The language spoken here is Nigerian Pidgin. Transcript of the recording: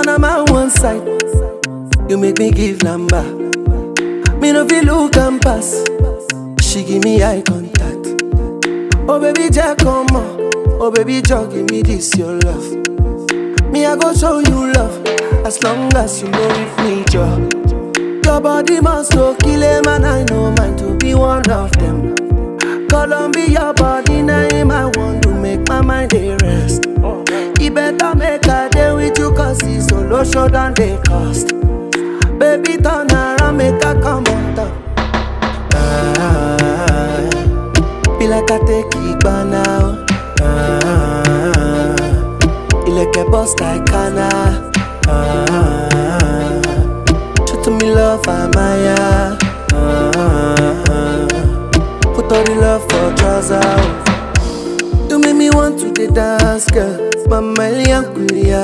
turn on my one side. You make me give lamba. Me no feel look and pass. She give me eye contact. Oh baby, Jack, come on. Oh baby, Jack, give me this your love. Me I go show you love, as long as you know with me, Joe. Your body must go kill him, and I know mine to be one of them. Columbia body name, I want to make my mind a rest. You better make a day with you, cause it's solo show than they cost. Baby, turn around, make a come on top. Be like I take it by now. You like a boss like Kana. Show to me love, Amaya. Put all the love for trousers. You make me want to the dance, girl. Mama,